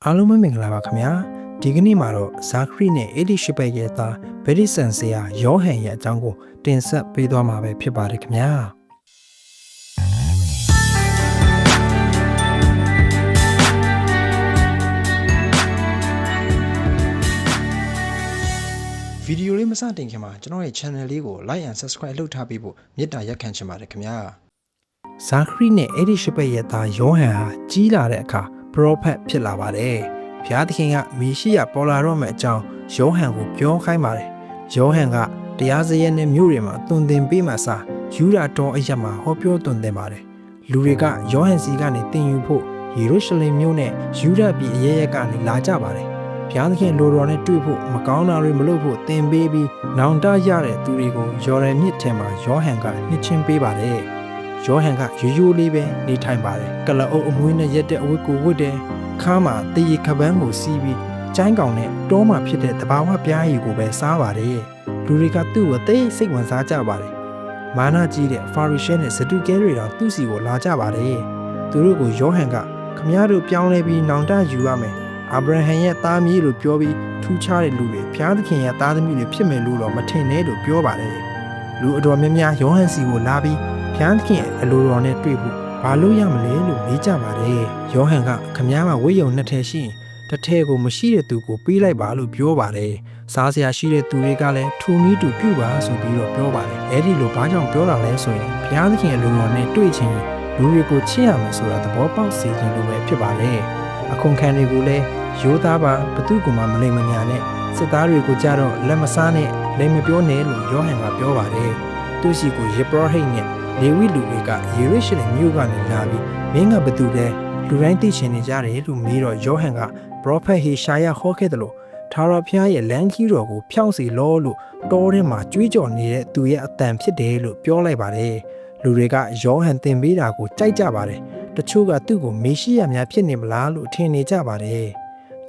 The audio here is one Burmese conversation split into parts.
အားလုံးပဲမင်္ဂလာပါခင်ဗျာဒီကနေ့မှာတော့ဇာခရီနဲ့အေဒီရှိပရဲ့သားဗေဒိဆန်ဆရာယောဟန်ရဲ့အကြောင်းကိုတင်ဆက်ပေးသွားမှာပဲဖြစ်ပါတယ်ခင်ဗျာဗီဒီယိုလေးမစတင်ခင်မှာကျွန်တော်ရဲ့ channel လေးကို like and subscribe လုပ်ထားပေးဖို့မေတ္တာရက်ခံချင်ပါတယ်ခင်ဗျာဇာခရီနဲ့အေဒီရှိပရဲ့သားယောဟန်ဟာကြီးလာတဲ့အခါပရောဖက်ဖြစ်လာပါတယ်။ဘုရားသခင်ကမေရှိယပေါ်လာတော့မယ့်အကြောင်းယောဟန်ကိုပြောခိုင်းပါတယ်။ယောဟန်ကတရားစရဲနဲ့မြို့တွေမှာသွန်သင်ပေးမှစာယူဒာတော်အရက်မှာဟောပြောသွန်သင်ပါတယ်။လူတွေကယောဟန်စီကနေသင်ယူဖို့ယေရုရှလင်မြို့နဲ့ယူဒာပြည်အရဲရဲကနေလာကြပါတယ်။ဘုရားသခင်လိုတော်နဲ့တွေ့ဖို့မကောင်းတာတွေမလုပ်ဖို့သင်ပေးပြီးနောင်တရတဲ့သူတွေကိုယော်ဒန်မြစ်ထဲမှာယောဟန်ကနှစ်ချင်းပေးပါတယ်။ယောဟန်ကရိုးလေးပဲနေထိုင်ပါတယ်ကလအုပ်အမွှေးနဲ့ရက်တဲ့အဝတ်ကိုဝတ်တယ်ခါမှာတရေခပန်းကိုစီးပြီးကျိုင်းကောင်နဲ့တောမှာဖြစ်တဲ့တဘာဝပြားရည်ကိုပဲစားပါတယ်လူတွေကသူ့ကိုသိစိတ်ဝင်စားကြပါတယ်မာနကြီးတဲ့ဖာရီရှဲနဲ့ဇဒုကဲတွေတော့သူ့စီကိုလာကြပါတယ်သူတို့ကိုယောဟန်ကခမည်းတော်ပြောင်းလဲပြီးနောင်တယူရမယ်အာဗြဟံရဲ့သားမြေးလို့ပြောပြီးထူးခြားတဲ့လူတွေဘုရားသခင်ရဲ့သားသမီးတွေဖြစ်မယ်လို့တော့မထင်နဲ့လို့ပြောပါတယ်လူအတော်များများယောဟန်စီကိုလာပြီးဘုရားသခင်ရဲ့အလိုတော်နဲ့တွေ့ဖို့ဘာလို့ရမလဲလို့မေးကြပါတယ်။ယောဟန်ကခမည်းမဝိယုံနှစ်ထည်ရှိရင်တစ်ထည်ကိုမရှိတဲ့သူကိုပေးလိုက်ပါလို့ပြောပါတယ်။စားစရာရှိတဲ့သူတွေကလည်းထူနီးတူပြုပါဆိုပြီးတော့ပြောပါတယ်။အဲ့ဒီလိုဘာကြောင့်ပြောတာလဲဆိုရင်ဘုရားသခင်ရဲ့အလိုတော်နဲ့တွေ့ချင်းလူတွေကိုချစ်ရမယ်ဆိုတာသဘောပေါက်စေခြင်းလိုပဲဖြစ်ပါတယ်။အခွန်ခံတွေကိုလည်းရိုးသားပါဘသူကမှမလိမ္မာနဲ့စစ်သားတွေကိုကြတော့လက်မစားနဲ့လက်မပြောနဲ့လို့ယောဟန်ကပြောပါတယ်။သူရှိကိုယေဘရဟိတ်နဲ့လေဝိလူတွေကယေရုရှလင်မြို့ကနေလာပြီးမင်းကဘသူလဲလူတိုင်းသိချင်နေကြတယ်လို့မေးတော့ယောဟန်ကပရောဖက်ဟေရှာယဟောခဲ့တယ်လို့ထာဝရဘုရားရဲ့လမ်းကြီးတော်ကိုဖြောင့်စီလောလို့တောထဲမှာကြွေးကြော်နေတဲ့သူရဲ့အတန်ဖြစ်တယ်လို့ပြောလိုက်ပါတယ်လူတွေကယောဟန်သင်ပေးတာကိုကြိုက်ကြပါတယ်တချို့ကသူ့ကိုမေရှိယများဖြစ်နေမလားလို့ထင်နေကြပါတယ်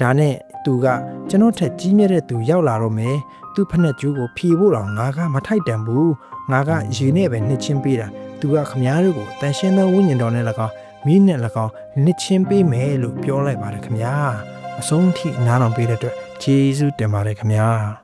ဒါနဲ့သူကကျွန်တော်ထက်ကြီးမြတ်တဲ့သူရောက်လာတော့မယ်သူ့ဖက်နှက်ကျူးကိုဖြေဖို့တော့ငါကမထိုက်တန်ဘူးငါကရေနဲ့ပဲနှစ်ချင်းပေးတာသူကခမားတို့ကိုတန်ရှင်းသောဝိညာဉ်တော်နဲ့၎င်းမိနဲ့၎င်းနှစ်ချင်းပေးမယ်လို့ပြောလိုက်ပါတယ်ခမားအဆုံးထိနားတော်ပေးတဲ့အတွက်ယေရှုတင်ပါတယ်ခမား